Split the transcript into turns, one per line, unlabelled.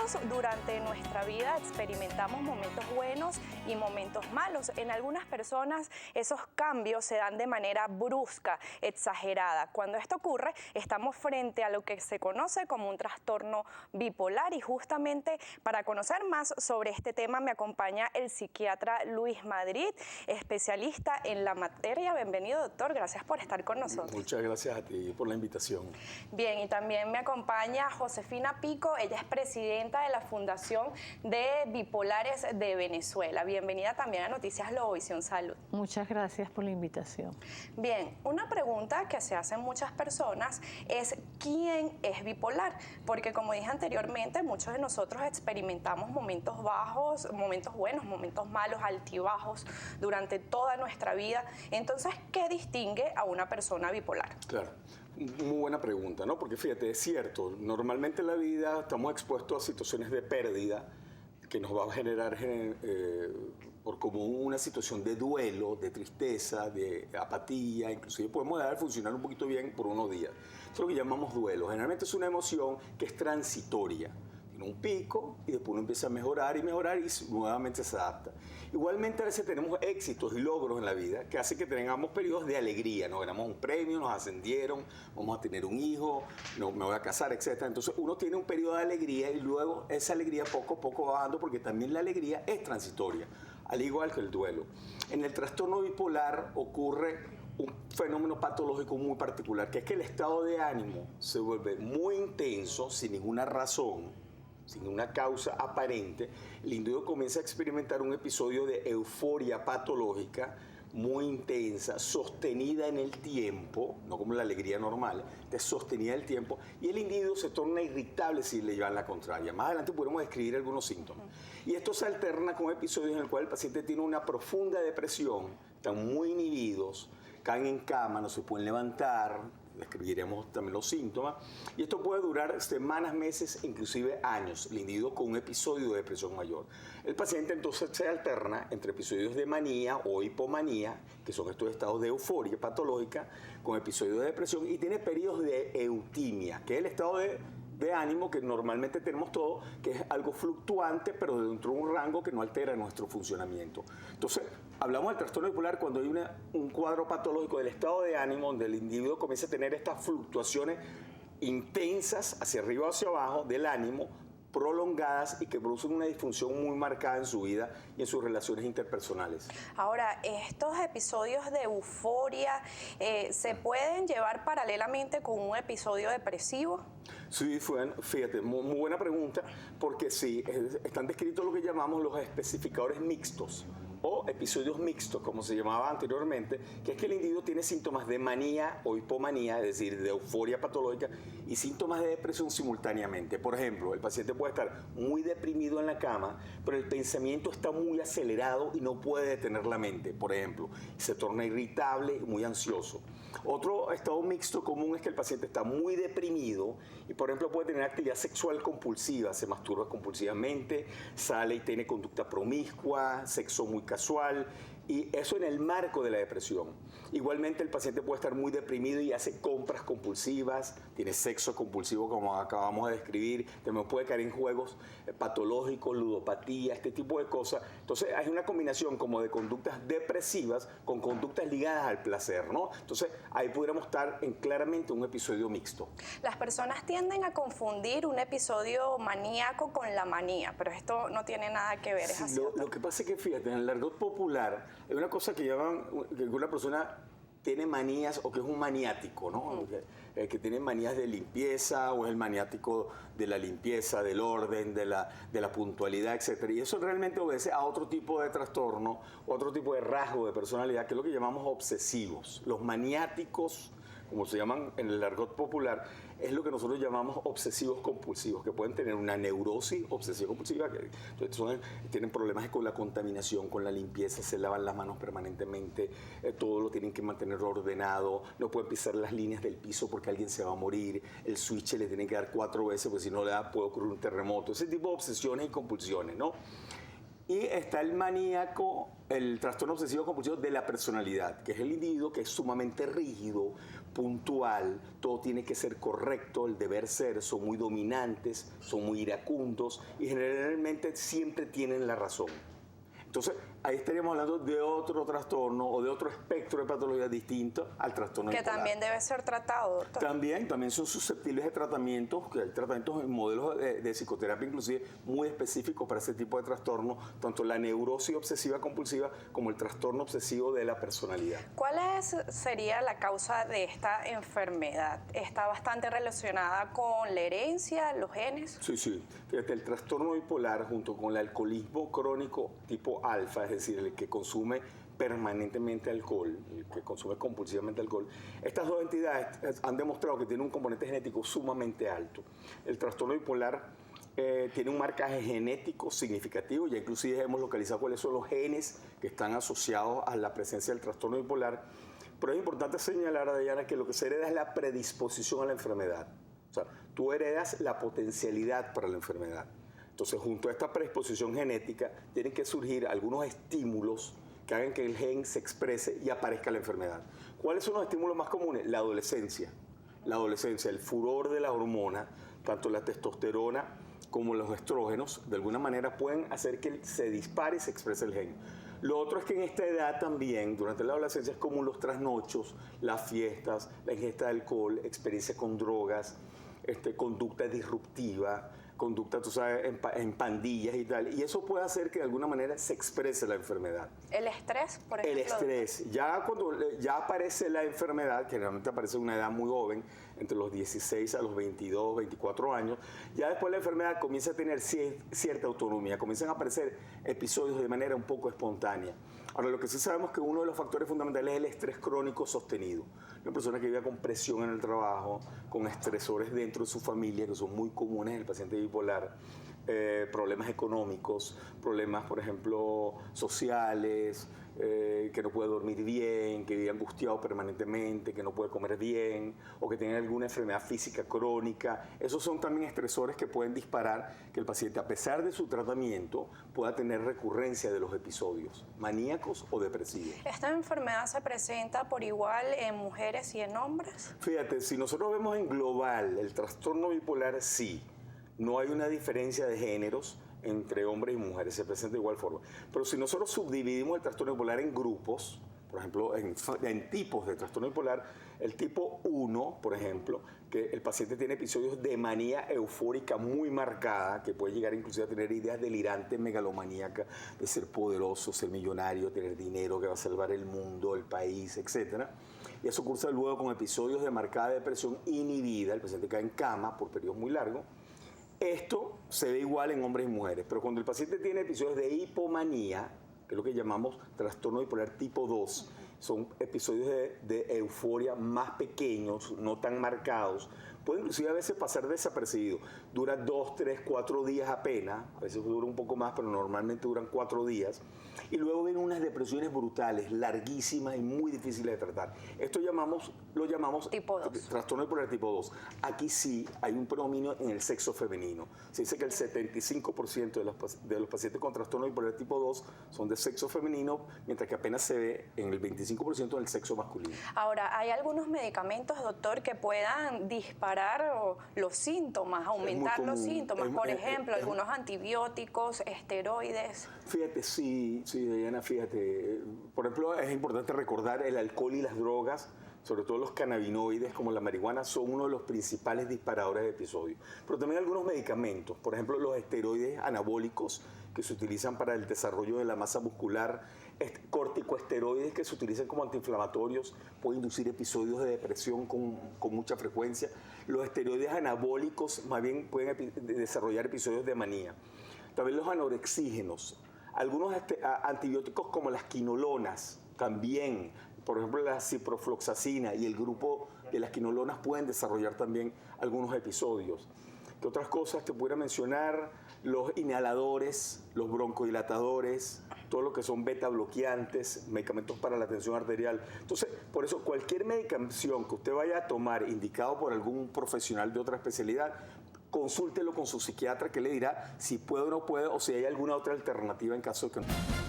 Todos durante nuestra vida experimentamos momentos buenos y momentos malos. En algunas personas esos cambios se dan de manera brusca, exagerada. Cuando esto ocurre, estamos frente a lo que se conoce como un trastorno bipolar, y justamente para conocer más sobre este tema me acompaña el psiquiatra Luis Madrid, especialista en la materia. Bienvenido, doctor, gracias por estar con nosotros.
Muchas gracias a ti por la invitación.
Bien, y también me acompaña Josefina Pico, ella es presidenta de la Fundación de Bipolares de Venezuela. Bienvenida también a Noticias Globovisión Salud.
Muchas gracias por la invitación.
Bien, una pregunta que se hacen muchas personas es ¿quién es bipolar? Porque como dije anteriormente, muchos de nosotros experimentamos momentos bajos, momentos buenos, momentos malos, altibajos durante toda nuestra vida. Entonces, ¿qué distingue a una persona bipolar?
Claro. Muy buena pregunta, ¿no? Porque fíjate, es cierto, normalmente en la vida estamos expuestos a situaciones de pérdida que nos va a generar por común una situación de duelo, de tristeza, de apatía, inclusive podemos dejar de funcionar un poquito bien por unos días. Eso es lo que llamamos duelo. Generalmente es una emoción que es transitoria. Tiene un pico y después uno empieza a mejorar y nuevamente se adapta. Igualmente a veces tenemos éxitos y logros en la vida que hacen que tengamos periodos de alegría. Nos ganamos un premio, nos ascendieron, vamos a tener un hijo, me voy a casar, etc. Entonces uno tiene un periodo de alegría y luego esa alegría poco a poco va bajando porque también la alegría es transitoria, al igual que el duelo. En el trastorno bipolar ocurre un fenómeno patológico muy particular, que es que el estado de ánimo se vuelve muy intenso sin ninguna razón, sin una causa aparente. El individuo comienza a experimentar un episodio de euforia patológica muy intensa, sostenida en el tiempo, no como la alegría normal, sostenida en el tiempo, y el individuo se torna irritable si le llevan la contraria. Más adelante podremos describir algunos síntomas. Y esto se alterna con episodios en el cual el paciente tiene una profunda depresión, están muy inhibidos, caen en cama, no se pueden levantar, describiremos también los síntomas, y esto puede durar semanas, meses, inclusive años, el individuo con un episodio de depresión mayor. El paciente entonces se alterna entre episodios de manía o hipomanía, que son estos estados de euforia patológica, con episodios de depresión, y tiene periodos de eutimia, que es el estado de ánimo que normalmente tenemos todos, que es algo fluctuante, pero dentro de un rango que no altera nuestro funcionamiento. Entonces, hablamos del trastorno bipolar cuando hay un cuadro patológico del estado de ánimo donde el individuo comienza a tener estas fluctuaciones intensas hacia arriba o hacia abajo del ánimo, prolongadas y que producen una disfunción muy marcada en su vida y en sus relaciones interpersonales.
Ahora, estos episodios de euforia ¿se pueden llevar paralelamente con un episodio depresivo?
Sí, fíjate, muy buena pregunta, porque sí, están descritos lo que llamamos los especificadores mixtos, o episodios mixtos, como se llamaba anteriormente, que es que el individuo tiene síntomas de manía o hipomanía, es decir, de euforia patológica, y síntomas de depresión simultáneamente. Por ejemplo, el paciente puede estar muy deprimido en la cama, pero el pensamiento está muy acelerado y no puede detener la mente, por ejemplo. Se torna irritable y muy ansioso. Otro estado mixto común es que el paciente está muy deprimido y, por ejemplo, puede tener actividad sexual compulsiva, se masturba compulsivamente, sale y tiene conducta promiscua, sexo muy casual, y eso en el marco de la depresión. Igualmente el paciente puede estar muy deprimido y hace compras compulsivas, tiene sexo compulsivo como acabamos de describir, también puede caer en juegos patológicos, ludopatía, este tipo de cosas. Entonces hay una combinación como de conductas depresivas con conductas ligadas al placer, ¿no? Entonces ahí pudiéramos estar en claramente un episodio mixto.
Las personas tienden a confundir un episodio maníaco con la manía, pero esto no tiene nada que ver, ¿es así?
Lo que pasa es que, fíjate, en el argot popular hay una cosa que llaman, que una persona tiene manías o que es un maniático, ¿no? Que tiene manías de limpieza o es el maniático de la limpieza, del orden, de la puntualidad, etc. Y eso realmente obedece a otro tipo de trastorno, otro tipo de rasgo de personalidad, que es lo que llamamos obsesivos. Los maniáticos, como se llaman en el argot popular, es lo que nosotros llamamos obsesivos compulsivos, que pueden tener una neurosis obsesiva compulsiva, que tienen problemas con la contaminación, con la limpieza, se lavan las manos permanentemente, todo lo tienen que mantener ordenado, no pueden pisar las líneas del piso porque alguien se va a morir, el switch le tienen que dar 4 veces porque si no le da puede ocurrir un terremoto, ese tipo de obsesiones y compulsiones, ¿no? Y está el maníaco, el trastorno obsesivo compulsivo de la personalidad, que es el individuo que es sumamente rígido, puntual, todo tiene que ser correcto, el deber ser, son muy dominantes, son muy iracundos y generalmente siempre tienen la razón. Entonces, ahí estaríamos hablando de otro trastorno o de otro espectro de patología distinto al trastorno bipolar.
Que también debe ser tratado, doctor.
También son susceptibles de tratamientos, que hay tratamientos en modelos de psicoterapia inclusive muy específicos para ese tipo de trastorno, tanto la neurosis obsesiva compulsiva como el trastorno obsesivo de la personalidad.
¿Cuál sería la causa de esta enfermedad? ¿Está bastante relacionada con la herencia, los genes?
Sí. Fíjate, el trastorno bipolar junto con el alcoholismo crónico tipo alfa, es decir, el que consume permanentemente alcohol, el que consume compulsivamente alcohol, estas dos entidades han demostrado que tienen un componente genético sumamente alto. El trastorno bipolar tiene un marcaje genético significativo, ya inclusive hemos localizado cuáles son los genes que están asociados a la presencia del trastorno bipolar, pero es importante señalar, Diana, que lo que se hereda es la predisposición a la enfermedad. O sea, tú heredas la potencialidad para la enfermedad. Entonces, junto a esta predisposición genética, tienen que surgir algunos estímulos que hagan que el gen se exprese y aparezca la enfermedad. ¿Cuáles son los estímulos más comunes? La adolescencia, el furor de la hormona, tanto la testosterona como los estrógenos, de alguna manera pueden hacer que se dispare y se exprese el gen. Lo otro es que en esta edad también, durante la adolescencia, es común los trasnochos, las fiestas, la ingesta de alcohol, experiencia con drogas, conducta disruptiva, conducta, tú sabes, en pandillas y tal. Y eso puede hacer que de alguna manera se exprese la enfermedad.
¿El estrés, por ejemplo?
El estrés. Ya cuando ya aparece la enfermedad, que generalmente aparece en una edad muy joven, entre los 16 a los 22, 24 años, ya después la enfermedad comienza a tener cierta autonomía, comienzan a aparecer episodios de manera un poco espontánea. Ahora, lo que sí sabemos es que uno de los factores fundamentales es el estrés crónico sostenido. Una persona que vive con presión en el trabajo, con estresores dentro de su familia, que son muy comunes en el paciente bipolar, problemas económicos, problemas, por ejemplo, sociales, que no puede dormir bien, que vive angustiado permanentemente, que no puede comer bien, o que tiene alguna enfermedad física crónica. Esos son también estresores que pueden disparar que el paciente, a pesar de su tratamiento, pueda tener recurrencia de los episodios maníacos o depresivos.
¿Esta enfermedad se presenta por igual en mujeres y en hombres?
Fíjate, si nosotros vemos en global el trastorno bipolar, sí. No hay una diferencia de géneros entre hombres y mujeres, se presenta de igual forma. Pero si nosotros subdividimos el trastorno bipolar en grupos, por ejemplo, en tipos de trastorno bipolar, el tipo 1, por ejemplo, que el paciente tiene episodios de manía eufórica muy marcada, que puede llegar inclusive a tener ideas delirantes, megalomaníacas, de ser poderoso, ser millonario, tener dinero que va a salvar el mundo, el país, etc. Y eso cursa luego con episodios de marcada depresión inhibida, el paciente cae en cama por periodos muy largos. Esto se ve igual en hombres y mujeres, pero cuando el paciente tiene episodios de hipomanía, que es lo que llamamos trastorno bipolar tipo 2, son episodios de euforia más pequeños, no tan marcados, puede inclusive a veces pasar desapercibido. Dura 2, 3, 4 días apenas, a veces dura un poco más, pero normalmente duran 4 días. Y luego vienen unas depresiones brutales, larguísimas y muy difíciles de tratar. Esto lo llamamos
tipo 2.
Trastorno bipolar tipo 2. Aquí sí hay un predominio en el sexo femenino. Se dice que el 75% de los pacientes con trastorno bipolar tipo 2 son de sexo femenino, mientras que apenas se ve en el 25% en el sexo masculino.
Ahora, ¿hay algunos medicamentos, doctor, que puedan disparar los síntomas, aumentar los síntomas? Por ejemplo, algunos antibióticos, esteroides.
Fíjate, sí, Diana, fíjate. Por ejemplo, es importante recordar el alcohol y las drogas, sobre todo los cannabinoides como la marihuana, son uno de los principales disparadores de episodios. Pero también algunos medicamentos, por ejemplo, los esteroides anabólicos que se utilizan para el desarrollo de la masa muscular, corticoesteroides que se utilizan como antiinflamatorios, pueden inducir episodios de depresión con mucha frecuencia. Los esteroides anabólicos más bien pueden desarrollar episodios de manía. También los anorexígenos. Algunos antibióticos como las quinolonas también, por ejemplo la ciprofloxacina y el grupo de las quinolonas pueden desarrollar también algunos episodios. ¿Qué otras cosas te pudiera mencionar? Los inhaladores, los broncodilatadores, todo lo que son beta bloqueantes, medicamentos para la tensión arterial. Entonces, por eso cualquier medicación que usted vaya a tomar indicado por algún profesional de otra especialidad, consúltelo con su psiquiatra que le dirá si puede o no puede o si hay alguna otra alternativa en caso de que no.